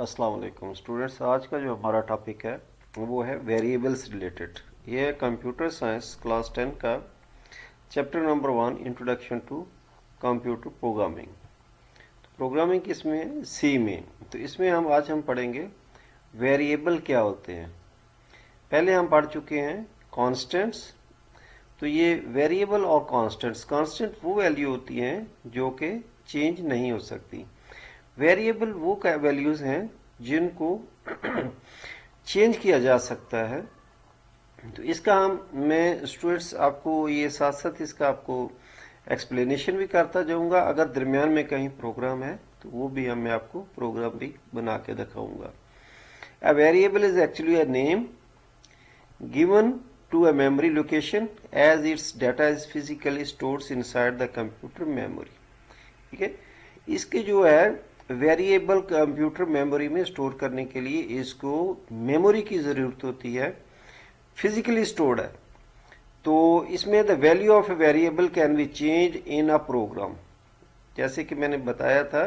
अस्सलाम वालेकुम स्टूडेंट्स। आज का जो हमारा टॉपिक है वो है वेरिएबल्स रिलेटेड। ये है कंप्यूटर साइंस क्लास 10 का chapter number 1 introduction to computer programming. तो प्रोग्रामिंग किसमें? सी में। तो इसमें हम पढ़ेंगे वेरिएबल क्या होते हैं। पहले हम पढ़ चुके हैं कॉन्स्टेंट्स। तो ये वेरिएबल और कॉन्स्टेंट्स, कांस्टेंट वो वैल्यू होती हैं जो कि चेंज नहीं हो सकती। वेरिएबल वो वैल्यूज हैं जिनको चेंज किया जा सकता है। तो इसका मैं स्टूडेंट्स आपको ये साथ साथ इसका आपको एक्सप्लेनेशन भी करता जाऊंगा। अगर दरमियान में कहीं प्रोग्राम है तो वो भी मैं आपको प्रोग्राम भी बना के दिखाऊंगा। A variable is actually a name given to a memory location as its data is physically stored inside the computer memory। ठीक है, इसके जो है वेरिएबल कंप्यूटर मेमोरी में स्टोर करने के लिए इसको मेमोरी की जरूरत होती है, फिजिकली स्टोर्ड है। तो इसमें the value of a variable can be change in a program. जैसे कि मैंने बताया था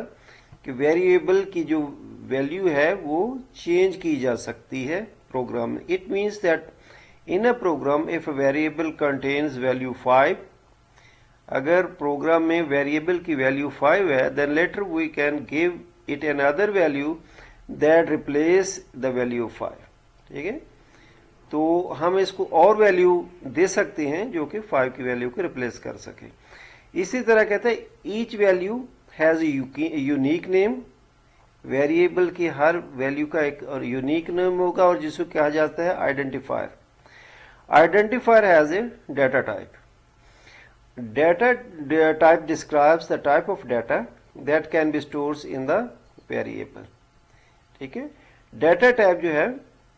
कि वेरिएबल की जो वैल्यू है वो चेंज की जा सकती है प्रोग्राम में। It means that in a program if variable contains value 5, अगर प्रोग्राम में वेरिएबल की वैल्यू 5 है, then later we can give it another value that replace the value 5। ठीक है, तो हम इसको और वैल्यू दे सकते हैं जो कि 5 की वैल्यू को रिप्लेस कर सके। इसी तरह कहते हैं each value has unique name. Variable की हर वैल्यू का एक और यूनिक नेम होगा और जिसको कहा जाता है identifier. Identifier has a data type. Data type describes the type of data that can be stored in the variable। ठीक है, डाटा टाइप जो है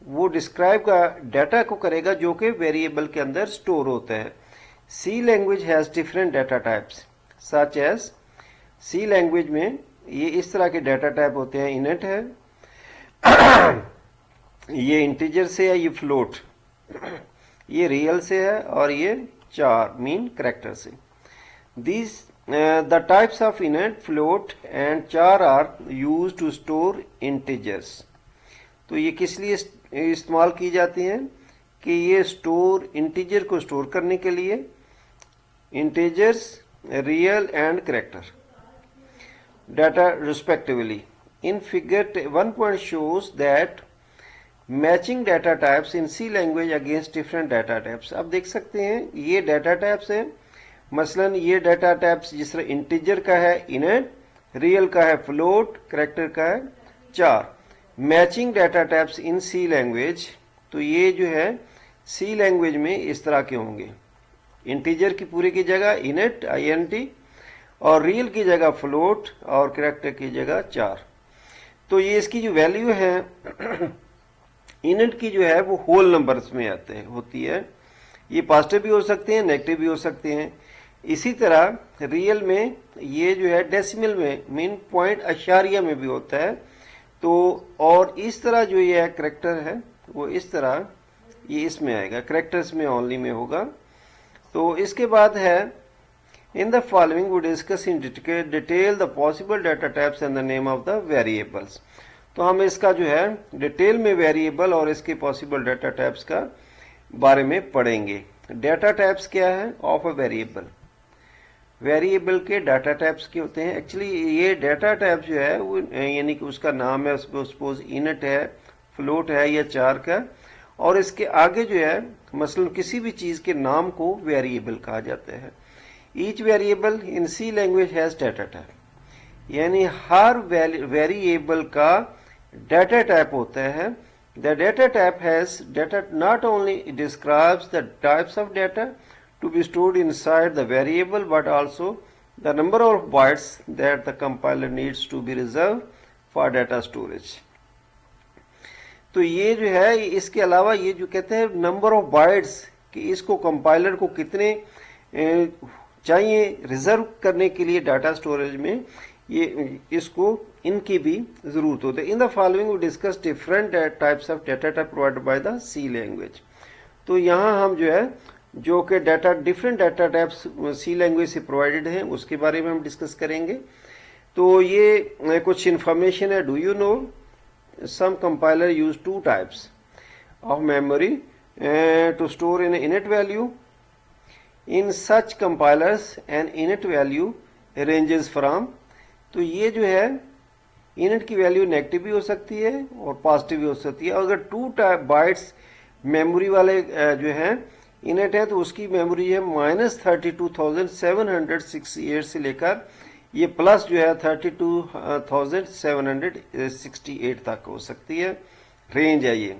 वो डिस्क्राइब का डाटा को करेगा जो कि वेरिएबल के अंदर स्टोर होता है। C language has different data types such as. C language में ये इस तरह के डाटा टाइप होते हैं। इनट है, ये इंटीजर से है, ये फ्लोट, ये रियल से है और ये चार मीन करेक्टर से। These the types of int, float and char are used to store integers। तो ये किस लिए इस्तेमाल की जाती हैं कि ये स्टोर इंटीजर को स्टोर करने के लिए, integers real and character data respectively. In figure 1 point shows that matching data types in C language against different data types. अब देख सकते हैं ये डाटा टाइप्स हैं। मसलन ये डाटा टाइप्स जिस तरह इंटीजर का है इनट, रियल का है फ्लोट, करेक्टर का है चार। Matching data types in C language, तो ये जो है सी लैंग्वेज में इस तरह के होंगे। इंटीजर की पूरी की जगह इनट INT और रियल की जगह फ्लोट और करेक्टर की जगह चार। तो ये इसकी जो वैल्यू है इनट की जो है वो होल नंबर्स में होती है। ये पॉजिटिव भी हो सकते हैं, नेगेटिव भी हो सकते हैं। इसी तरह रियल में ये जो है डेसिमल में मीन पॉइंट अशारिया में भी होता है। तो और इस तरह जो ये करेक्टर है वो इस तरह ये इसमें आएगा, करेक्टर्स में ओनली में होगा। तो इसके बाद है in the following we discuss in detail the possible data types and the name of the variables. तो हम इसका जो है डिटेल में वेरिएबल और इसके पॉसिबल डाटा टाइप्स का बारे में पढ़ेंगे। डाटा टाइप्स क्या है ऑफ अ वेरिएबल? वेरिएबल के डाटा टाइप्स के होते हैं। एक्चुअली ये डाटा टाइप जो है वो यानी कि उसका नाम है, सपोज इनट है, फ्लोट है या चार का, और इसके आगे जो है मसलन किसी भी चीज के नाम को वेरिएबल कहा जाता है। Each variable in C language has data type, यानी हर वेरिएबल का डाटा टाइप होता है। The data type has data not only describes the types of data to be stored inside the variable but also the number of bytes that the compiler needs to be reserve for data storage. तो ये जो है इसके अलावा ये जो कहते हैं नंबर ऑफ बाइट्स कि इसको कंपाइलर को कितने चाहिए रिजर्व करने के लिए डाटा स्टोरेज में, ये इसको इनकी भी जरूरत होती है। In the following we discuss different types of data type provided by the C language. तो यहाँ हम जो है जो कि data different data types C language से प्रोवाइडेड हैं उसके बारे में हम डिस्कस करेंगे। तो ये कुछ इंफॉर्मेशन है। Do you know some compiler use two types of memory to store an init value. In such compilers an init value ranges from, तो ये जो है इनिट की वैल्यू नेगेटिव भी हो सकती है और पॉजिटिव भी हो सकती है। अगर 2 बाइट्स मेमोरी वाले जो है इनिट है तो उसकी मेमोरी है -32,768 से लेकर ये प्लस जो है 32,768 तक हो सकती है, रेंज है ये।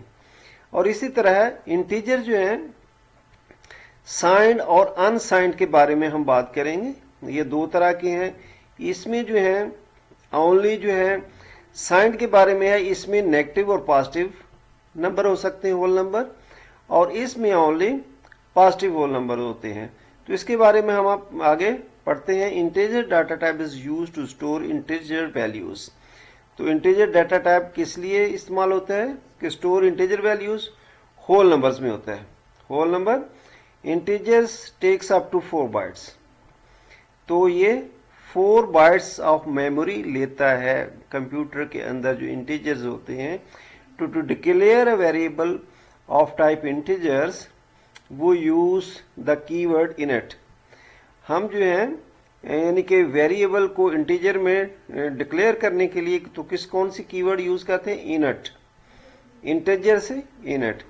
और इसी तरह इंटीजर जो है साइंड और अनसाइंड के बारे में हम बात करेंगे। ये दो तरह के हैं। इसमें जो है ओनली जो है साइंड के बारे में है, इसमें नेगेटिव और पॉजिटिव नंबर हो सकते हैं, होल नंबर, और इसमें ओनली पॉजिटिव होल नंबर होते हैं। तो इसके बारे में हम आप आगे पढ़ते हैं। Integer data type is used to store integer values. तो इंटीजर डाटा टाइप किस लिए इस्तेमाल होता है कि store integer values whole numbers में होता है। Whole number integers takes up to 4 bytes, तो ये 4 बाइट्स ऑफ मेमोरी लेता है कंप्यूटर के अंदर जो इंटीजर्स होते हैं। To declare a variable of type integers वो यूज द कीवर्ड इनिट। हम जो है यानी कि वेरिएबल को इंटीजर में डिक्लेयर करने के लिए तो कौन सी कीवर्ड यूज करते हैं, इनिट, इंटीजर से इनिट।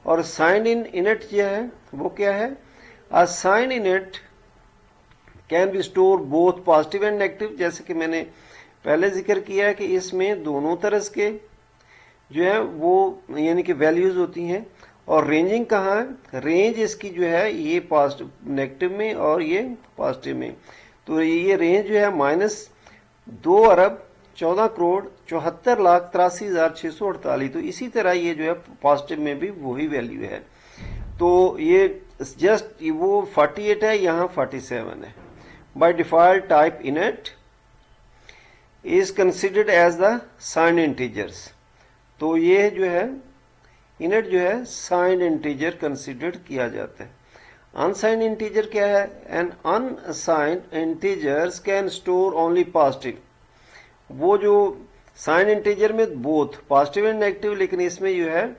और साइंड इन इनिट जो है वो क्या है, a signed int can be store both positive and negative. जैसे कि मैंने पहले जिक्र किया है कि इसमें दोनों तरह के जो है वो यानी कि वैल्यूज होती हैं। और रेंजिंग कहाँ है, रेंज इसकी जो है ये पॉजिटिव नेगेटिव में और ये पॉजिटिव में। तो ये रेंज जो है -2,14,14,74,83,648। तो इसी तरह ये जो है पॉजिटिव में भी वही वैल्यू है। तो ये जस्ट वो 48 है, यहाँ 47 है। By default type int is considered as the signed integers. तो ये जो है इनिट जो है साइंड इंटीजर कंसिडर्ड किया जाता है। अनसाइंड इंटीजर क्या है, an unsigned integers can store only positive. वो जो साइंड इंटीजर में बोथ पॉजिटिव एंड नेगेटिव, लेकिन इसमें जो है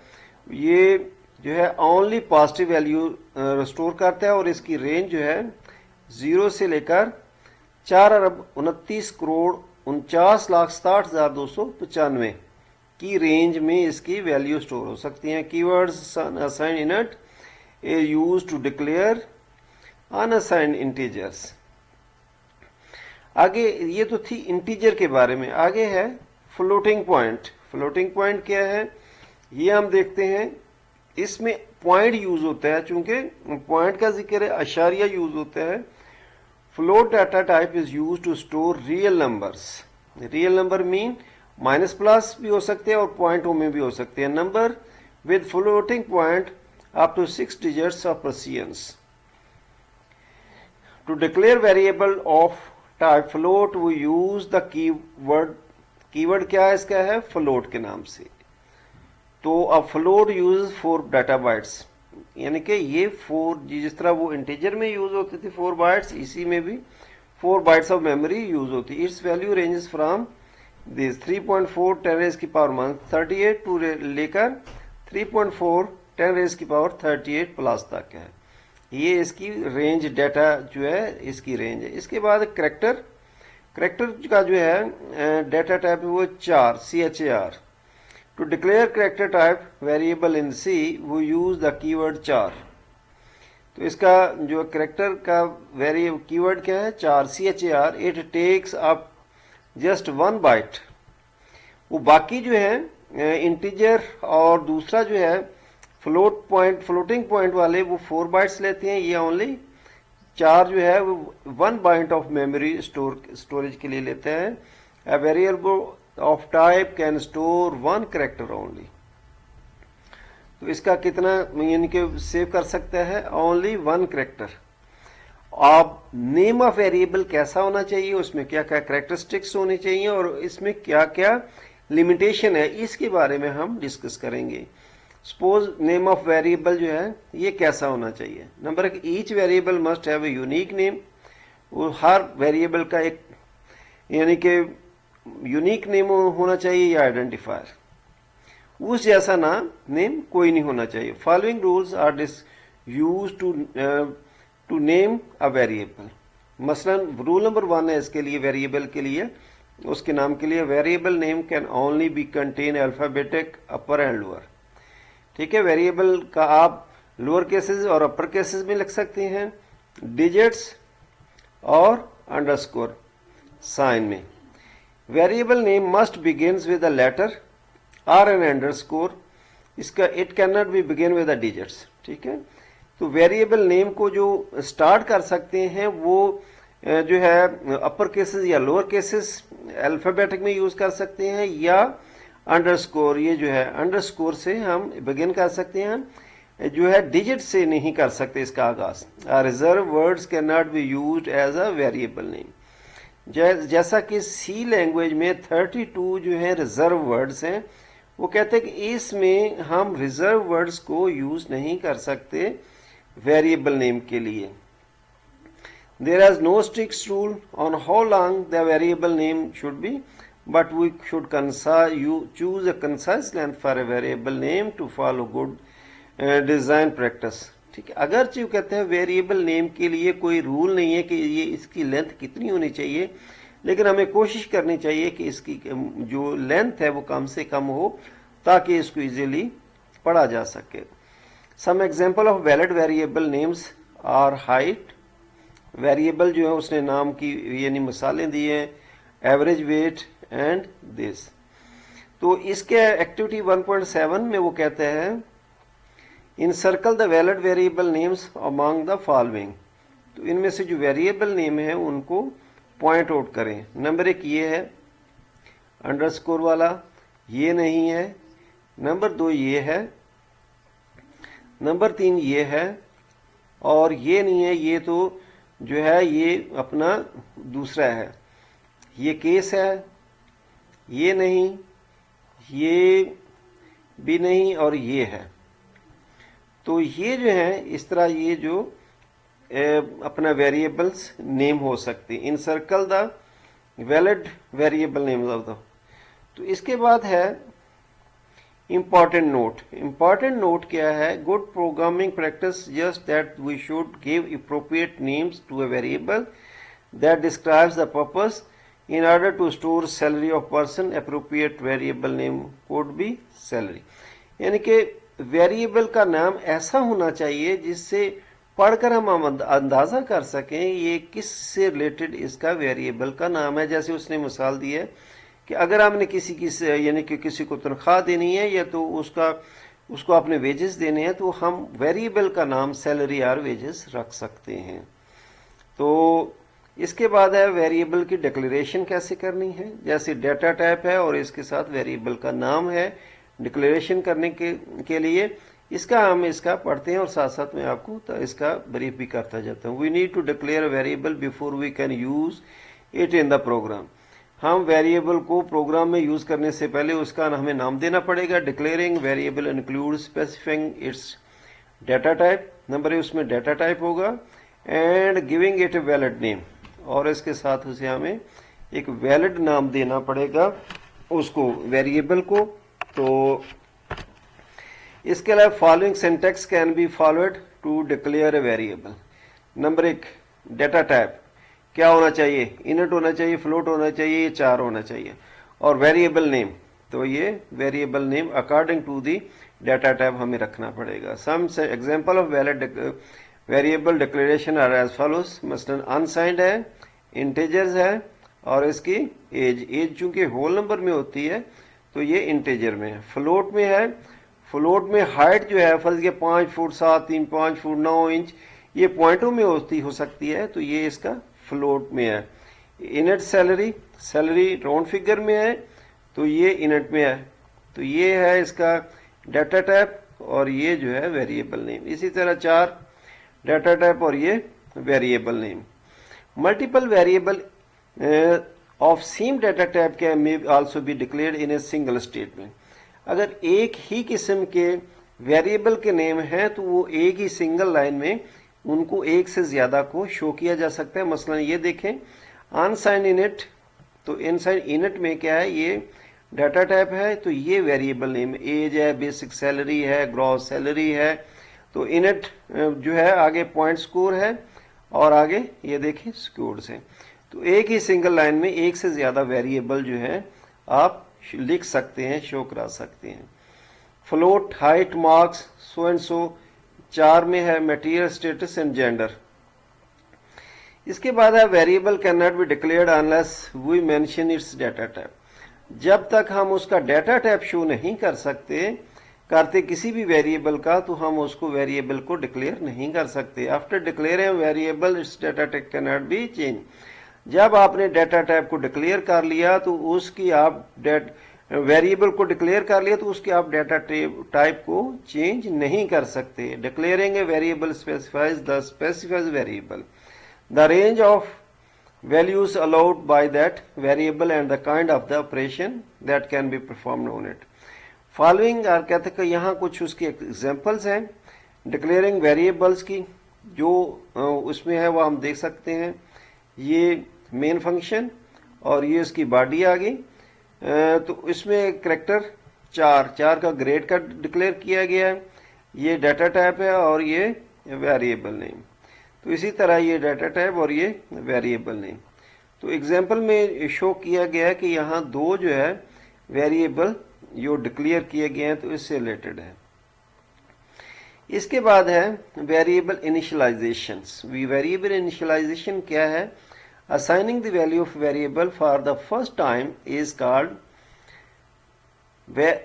ये जो है ओनली पॉजिटिव वैल्यू स्टोर करता है। और इसकी रेंज जो है 0 से लेकर 4,29,49,60,295 की रेंज में इसकी वैल्यू स्टोर हो सकती हैं। Keywords assigned init is used to declare unassigned integers। आगे ये तो थी इंटीजर के बारे में। आगे है फ्लोटिंग पॉइंट। फ्लोटिंग पॉइंट क्या है ये हम देखते हैं। इसमें पॉइंट यूज होता है, चूंकि पॉइंट का जिक्र है, अशारिया यूज होता है। Float data type is use to store real numbers. Real number mean minus plus भी हो सकते हैं और पॉइंटों में भी हो सकते हैं। Number with floating point up to 6 digits of precision। To declare variable of type float we use the keyword क्या है इसका है, float के नाम से। तो अब float uses 4 data bytes, यानी कि ये 4 जिस तरह वो इंटीजर में यूज होती थी 4 बाइट्स, इसी में भी 4 बाइट्स ऑफ मेमोरी यूज होती है। Its value ranges from this 3.4 10⁻⁻38 to लेकर 3.4 10⁻38 प्लस तक है। ये इसकी रेंज डाटा जो है इसकी रेंज है। इसके बाद करैक्टर का जो है डाटा टाइप है वो 4 CHAR। To declare character type variable in C वो यूज द कीवर्ड 4। तो इसका जो करैक्टर का कीवर्ड क्या है 4 CHAR। It takes up just 1 byte. वो बाकी जो है इंटीजर और दूसरा जो है फ्लोटिंग पॉइंट वाले वो 4 बाइट्स लेते हैं। ये ओनली 4 जो है वो 1 बाइट ऑफ मेमोरी स्टोरेज के लिए लेते हैं। अ variable of type can store 1 character only. तो इसका कितना यानी कि सेव कर सकता है, ओनली 1 कैरेक्टर। अब नेम ऑफ वेरिएबल कैसा होना चाहिए, उसमें क्या क्या कैरेक्टरिस्टिक्स होनी चाहिए और इसमें क्या क्या लिमिटेशन है, इसके बारे में हम डिस्कस करेंगे। सपोज नेम ऑफ वेरिएबल जो है ये कैसा होना चाहिए। Number 1, each variable must have a unique name. वो हर वेरिएबल का एक यानी कि यूनिक नेम होना चाहिए या आइडेंटिफायर। उस जैसा नेम कोई नहीं होना चाहिए। Following rules are use to name a variable. मसलन रूल नंबर 1 है इसके लिए, वेरिएबल के लिए, उसके नाम के लिए, variable name can only be contain alphabetic upper and lower. ठीक है, वेरिएबल का आप लोअर केसेस और अपर केसेस में लिख सकते हैं, डिजिट्स और अंडरस्कोर साइन में। Variable name must begins with a letter और एन अंडरस्कोर, इसका it can not be begin with a digits. ठीक है, तो वेरिएबल नेम को जो स्टार्ट कर सकते हैं वो जो है अपर केसेस या लोअर केसेस अल्फाबेटिक में यूज कर सकते हैं, या अंडरस्कोर, ये जो है अंडरस्कोर से हम बिगिन कर सकते हैं, जो है डिजिट से नहीं कर सकते इसका आगाज। Reserve words can not be used as a variable name. जैसा कि सी लैंग्वेज में 32 जो है रिजर्व वर्ड्स हैं, वो कहते हैं कि इसमें हम रिजर्व वर्ड्स को यूज नहीं कर सकते वेरिएबल नेम के लिए। There is no strict rule on how long the variable name should be, but we should choose a concise length for a variable name to follow good design practice. ठीक है, अगरचे वो कहते हैं variable name के लिए कोई rule नहीं है कि ये इसकी लेंथ कितनी होनी चाहिए, लेकिन हमें कोशिश करनी चाहिए कि इसकी जो लेंथ है वो कम से कम हो ताकि इसको इजीली पढ़ा जा सके। Some example of valid variable names are height, variable जो है उसने नाम की यानी मिसालें दी हैं, एवरेज वेट एंड दिस। तो इसके एक्टिविटी 1.7 में वो कहते हैं encircle the valid variable names among the following. तो इनमें से जो वेरिएबल नेम है उनको पॉइंट आउट करें। नंबर 1 ये है अंडरस्कोर वाला, ये नहीं है। नंबर 2 ये है। नंबर 3 ये है, और ये नहीं है, ये तो जो है ये अपना दूसरा है, ये केस है, ये नहीं, ये भी नहीं, और ये है। तो ये जो है इस तरह ये जो अपना वेरिएबल्स नेम हो सकते हैं। Encircle the valid variable names of the. तो इसके बाद है इंपॉर्टेंट नोट। इंपॉर्टेंट नोट क्या है? Good programming practice just that we should give appropriate names to a variable that describes the purpose. In order to store salary of person, appropriate variable name could be salary. यानी कि variable का नाम ऐसा होना चाहिए जिससे पढ़कर हम अंदाजा कर सकें ये किस से रिलेटेड इसका वेरिएबल का नाम है। जैसे उसने मिसाल दी है कि अगर आपने यानी कि किसी को तनख्वाह देनी है या तो उसको आपने वेजेस देने हैं, तो हम वेरिएबल का नाम सैलरी और वेजेस रख सकते हैं। तो इसके बाद है वेरिएबल की डिक्लेरेशन कैसे करनी है। जैसे डेटा टाइप है और इसके साथ वेरिएबल का नाम है, डिक्लेरेशन करने के लिए इसका पढ़ते हैं और साथ साथ में आपको तो इसका ब्रीफ भी करता जाता हूँ। We need to declare variable before we can use it in the program. हम वेरिएबल को प्रोग्राम में यूज करने से पहले उसका हमें नाम देना पड़ेगा। Declaring variable include specifying its data type. Number उसमें डेटा टाइप होगा and giving it a valid name, और इसके साथ उसे हमें एक वैलिड नाम देना पड़ेगा उसको वेरिएबल को। तो इसके अलावा following syntax can be followed to declare a variable. Number 1 data type क्या होना चाहिए? इनट होना चाहिए, फ्लोट होना चाहिए, चार होना चाहिए। और वेरिएबल नेम, तो ये variable name according to the data type हमें रखना पड़ेगा। Some example of valid variable declaration are as follows. मसलन अनसाइंड है, इंटीजर्स है, और इसकी एज चूंकि होल नंबर में होती है तो ये इंटीजर में है। फ्लोट में है, फ्लोट में हाइट जो है फर्ज के 5 फुट 7 इंच 5 फुट 9 इंच ये पॉइंटों में हो सकती है, तो ये इसका फ्लोट में है। इनट सैलरी, सैलरी राउंड फिगर में है तो ये इनट में है। तो ये है इसका डेटा टाइप और ये जो है वेरिएबल नेम। इसी तरह 4 डेटा टाइप और ये variable name. Multiple variable of same data type can may also be declared in a single statement. अगर एक ही किस्म के वेरिएबल के नेम हैं तो वो एक ही सिंगल लाइन में उनको एक से ज्यादा को शो किया जा सकता है। मसलन ये देखें अनसाइंड इनट, तो इनसाइंड इनट में क्या है, ये डाटा टाइप है तो ये वेरिएबल नेम, एज है, बेसिक सैलरी है, ग्रॉस सैलरी है। तो इनट जो है आगे पॉइंट स्कोर है और आगे ये देखिए स्कोर्स है। तो एक ही सिंगल लाइन में एक से ज्यादा वेरिएबल जो है आप लिख सकते हैं, शो करा सकते हैं। Float, height, marks, so and so. 4 में है मटेरियल स्टेटस एंड जेंडर। इसके बाद है variable can not be declared unless we mention its data type. जब तक हम उसका डाटा टाइप शो नहीं करते किसी भी वेरिएबल का, तो हम उसको वेरिएबल को डिक्लेयर नहीं कर सकते। After declaring variable it's data type can not B change. जब आपने डाटा टाइप को डिक्लेयर कर लिया तो उसकी आप वेरिएबल को डिक्लेयर कर लिया तो उसके आप डाटा टाइप को चेंज नहीं कर सकते। Declaring a variable specifies the specifies variable, the range of values allowed by that variable and the kind of the operation that can be performed on it. Following और कहते हैं कि यहाँ कुछ उसके एग्जाम्पल्स हैं डिक्लेयरिंग वेरिएबल्स की, जो उसमें है वो हम देख सकते हैं। ये मेन फंक्शन और ये उसकी बॉडी आ गई। तो इसमें करेक्टर 4 का ग्रेड का डिक्लेयर किया गया है। ये डाटा टाइप है और ये वेरिएबल नेम। तो इसी तरह ये डाटा टाइप और ये वेरिएबल नेम। तो एग्जाम्पल में शो किया गया है कि यहाँ 2 जो है वेरिएबल जो डिक्लेयर किए गए हैं तो इससे रिलेटेड है। इसके बाद है वेरिएबल इनिशियलाइजेशन। वेरिएबल इनिशियलाइजेशन क्या है? Assigning the value of variable for the first time is called,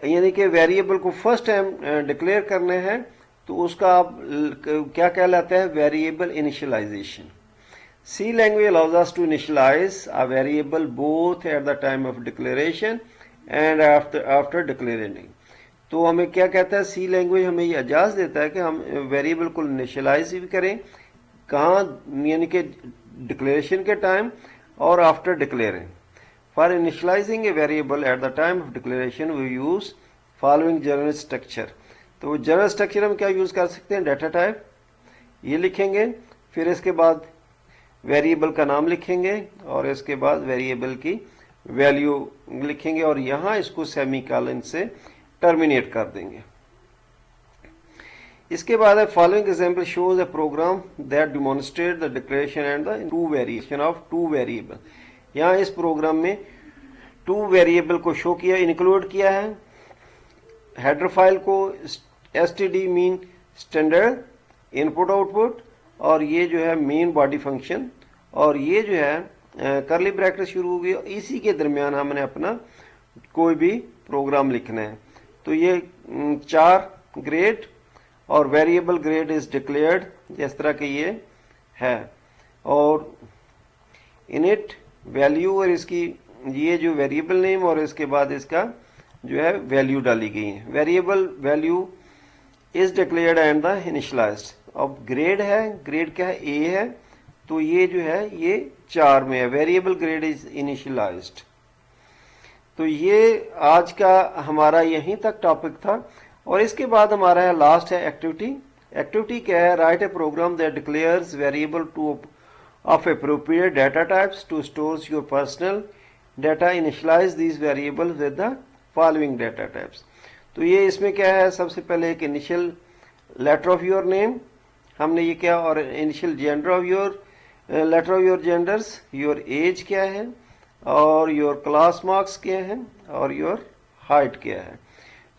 यानी कि वेरिएबल को फर्स्ट टाइम डिक्लेयर करने हैं तो उसका आप क्या कहलाता है? Variable initialization. C language allows us to initialize a variable both at the time of declaration and after declaring. तो हमें क्या कहता है? सी लैंग्वेज हमें ये इजाज़त देता है कि हम वेरिएबल को इनिशियलाइज भी करें, कहाँ, यानी कि डिक्लेरेशन के टाइम और after declaring. For initializing a variable at the time of declaration we use following general structure. तो जनरल स्ट्रक्चर हम क्या यूज कर सकते हैं? डाटा टाइप ये लिखेंगे, फिर इसके बाद वेरिएबल का नाम लिखेंगे और इसके बाद वेरिएबल की वैल्यू लिखेंगे और यहां इसको सेमीकोलन से टर्मिनेट कर देंगे। इसके बाद है following example shows a program that demonstrate the declaration and the two variation of two variable. यहां इस प्रोग्राम में 2 वेरिएबल को शो किया, इंक्लूड किया है। हेडर फाइल को std mean standard input output, और ये जो है मेन बॉडी फंक्शन, और ये जो है करली ब्रैकेट शुरू हो गई। इसी के दरमियान हमने अपना कोई भी प्रोग्राम लिखना है। तो ये 4 ग्रेड और वेरिएबल ग्रेड इज डिक्लेयर्ड, जिस तरह के ये है, और इनिट वैल्यू और इसकी ये जो वेरिएबल नेम और इसके बाद इसका जो है वैल्यू डाली गई है। Variable value is declared and the initialised. अब ग्रेड है, ग्रेड क्या है? ए है, तो ये जो है ये 4 में है। Variable grade is initialised. तो ये आज का हमारा यहीं तक टॉपिक था। और इसके बाद हमारा है लास्ट है एक्टिविटी। एक्टिविटी क्या है? Write a program that declares variable two of appropriate data types to stores your personal data, initialize these variable with the following data types. तो ये इसमें क्या है? सबसे पहले एक initial letter of your name हमने ये क्या, और initial gender of your letter of your genders, your age क्या है, और योर क्लास मार्क्स क्या है, और योर हाइट क्या है।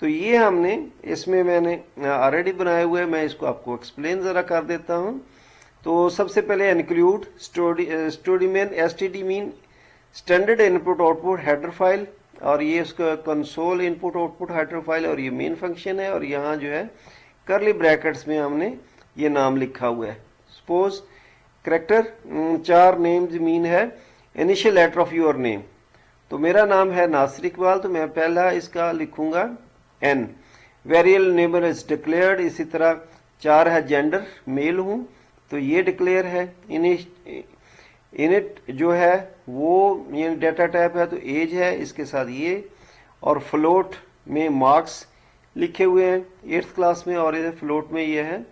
तो ये हमने इसमें मैंने ऑलरेडी बनाए हुए, मैं इसको आपको एक्सप्लेन जरा कर देता हूं। तो सबसे पहले include std mean standard input output header file, और ये उसका console input output header file, और ये मेन फंक्शन है, और यहाँ जो है करली ब्रैकेट्स में हमने ये नाम लिखा हुआ है। सपोज करेक्टर 4 नेम्स मीन है initial letter of your name. तो मेरा नाम है नासिर इकबाल, तो मैं पहला इसका लिखूंगा N। Variable name is declared, इसी तरह 4 है जेंडर, मेल हूं, तो ये डिक्लेयर है। इनिट जो है वो ये डाटा टाइप है, तो एज है, इसके साथ ये, और फ्लोट में मार्क्स लिखे हुए हैं 8th क्लास में, और ये फ्लोट में ये है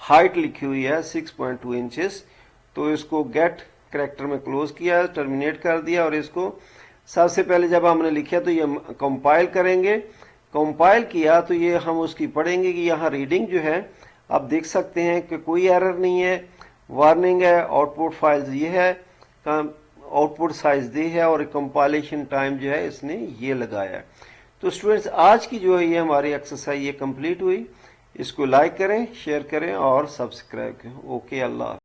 हाइट लिखी हुई है 6.2 इंचेस। तो इसको गेट करेक्टर में क्लोज किया, टर्मिनेट कर दिया, और इसको सबसे पहले जब हमने लिखा तो ये कंपाइल करेंगे, कंपाइल किया तो ये हम उसकी पढ़ेंगे कि यहाँ रीडिंग जो है आप देख सकते हैं कि कोई एरर नहीं है, वार्निंग है, आउटपुट फाइल्स ये है, आउटपुट साइज ये है और कंपाइलेशन टाइम जो है इसने ये लगाया है। तो स्टूडेंट्स आज की जो है ये हमारी एक्सरसाइज ये कंप्लीट हुई। इसको लाइक करें, शेयर करें और सब्सक्राइब करें। ओके, अल्लाह।